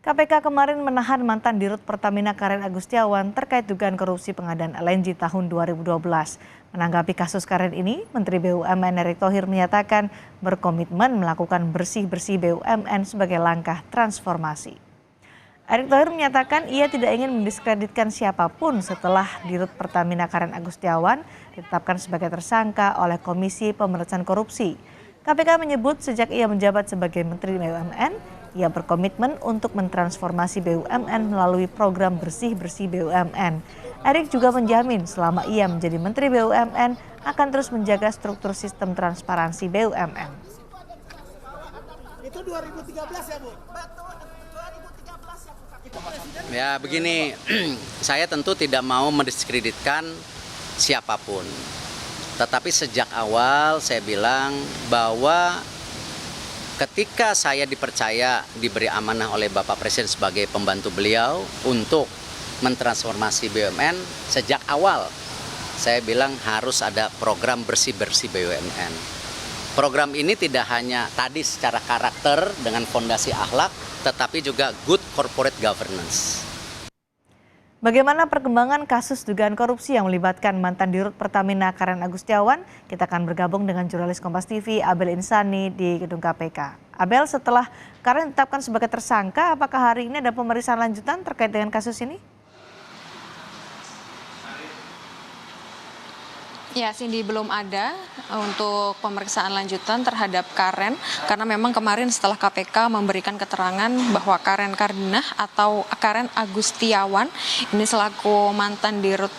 KPK kemarin menahan mantan Dirut Pertamina Karen Agustiawan terkait dugaan korupsi pengadaan LNG tahun 2012. Menanggapi kasus Karen ini, Menteri BUMN Erick Thohir menyatakan berkomitmen melakukan bersih-bersih BUMN sebagai langkah transformasi. Erick Thohir menyatakan ia tidak ingin mendiskreditkan siapapun setelah Dirut Pertamina Karen Agustiawan ditetapkan sebagai tersangka oleh Komisi Pemberantasan Korupsi. KPK menyebut sejak ia menjabat sebagai Menteri BUMN, ia berkomitmen untuk mentransformasi BUMN melalui program bersih-bersih BUMN. Erick juga menjamin selama ia menjadi Menteri BUMN akan terus menjaga struktur sistem transparansi BUMN. Itu 2013 ya, Bu? Ya begini, saya tentu tidak mau mendiskreditkan siapapun. Tetapi sejak awal saya bilang bahwa ketika saya dipercaya, diberi amanah oleh Bapak Presiden sebagai pembantu beliau untuk mentransformasi BUMN, sejak awal saya bilang harus ada program bersih-bersih BUMN. Program ini tidak hanya tadi secara karakter dengan fondasi akhlak, tetapi juga good corporate governance. Bagaimana perkembangan kasus dugaan korupsi yang melibatkan mantan Dirut Pertamina Karen Agustiawan? Kita akan bergabung dengan jurnalis Kompas TV Abel Insani di gedung KPK. Abel, setelah Karen ditetapkan sebagai tersangka, apakah hari ini ada pemeriksaan lanjutan terkait dengan kasus ini? Ya, Cindy, belum ada untuk pemeriksaan lanjutan terhadap Karen karena memang kemarin setelah KPK memberikan keterangan bahwa Karen Kardinah atau Karen Agustiawan ini selaku mantan Dirut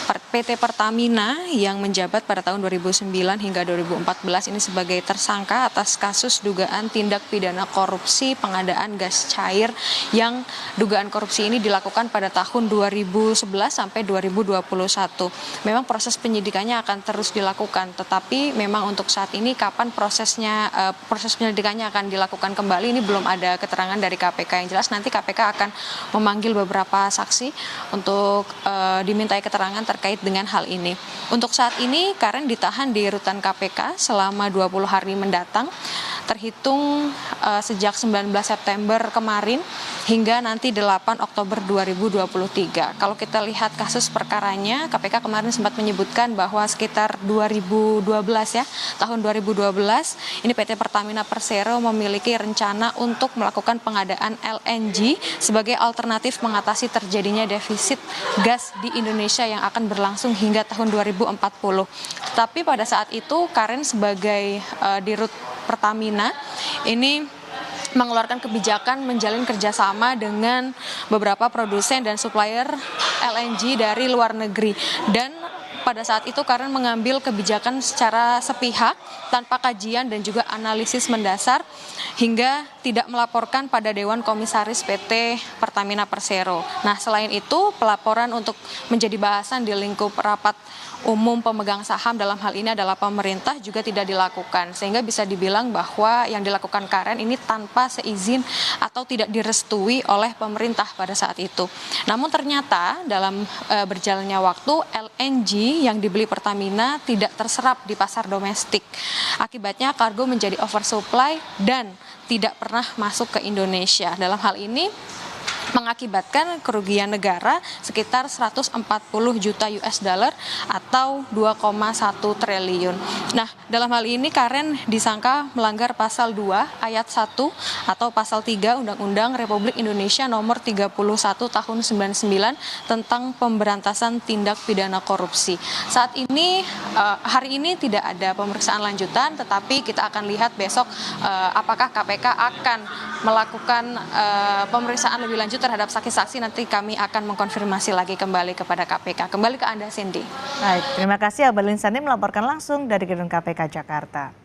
PT Pertamina yang menjabat pada tahun 2009 hingga 2014 ini sebagai tersangka atas kasus dugaan tindak pidana korupsi pengadaan gas cair yang dugaan korupsi ini dilakukan pada tahun 2011 sampai 2021. Memang proses penyidikannya akan terus dilakukan, tetapi memang untuk saat ini kapan proses penyelidikannya akan dilakukan kembali ini belum ada keterangan dari KPK. Yang jelas nanti KPK akan memanggil beberapa saksi untuk dimintai keterangan terkait dengan hal ini. Untuk saat ini Karen ditahan di rutan KPK selama 20 hari mendatang, terhitung sejak 19 September kemarin hingga nanti 8 Oktober 2023. Kalau kita lihat kasus perkaranya, KPK kemarin sempat menyebutkan bahwa sekitar 2012 ya, tahun 2012 ini PT Pertamina Persero memiliki rencana untuk melakukan pengadaan LNG sebagai alternatif mengatasi terjadinya defisit gas di Indonesia yang akan berlangsung hingga tahun 2040. Tetapi pada saat itu Karen sebagai Dirut Pertamina ini mengeluarkan kebijakan menjalin kerjasama dengan beberapa produsen dan supplier LNG dari luar negeri, dan pada saat itu Karen mengambil kebijakan secara sepihak tanpa kajian dan juga analisis mendasar hingga tidak melaporkan pada Dewan Komisaris PT Pertamina Persero. Nah, selain itu pelaporan untuk menjadi bahasan di lingkup rapat umum pemegang saham dalam hal ini adalah pemerintah juga tidak dilakukan, sehingga bisa dibilang bahwa yang dilakukan Karen ini tanpa seizin atau tidak direstui oleh pemerintah pada saat itu. Namun ternyata dalam berjalannya waktu LNG yang dibeli Pertamina tidak terserap di pasar domestik. Akibatnya kargo menjadi oversupply dan tidak pernah masuk ke Indonesia. Dalam hal ini mengakibatkan kerugian negara sekitar 140 juta US dollar atau 2,1 triliun. Nah, dalam hal ini Karen disangka melanggar pasal 2 ayat 1 atau pasal 3 Undang-Undang Republik Indonesia nomor 31 tahun 99 tentang pemberantasan tindak pidana korupsi. Saat ini hari ini tidak ada pemeriksaan lanjutan, tetapi kita akan lihat besok apakah KPK akan melakukan pemeriksaan lebih lanjut terhadap saksi-saksi. Nanti kami akan mengkonfirmasi lagi kembali kepada KPK. Kembali ke Anda, Cindy. Baik, terima kasih Abel Insani melaporkan langsung dari gedung KPK Jakarta.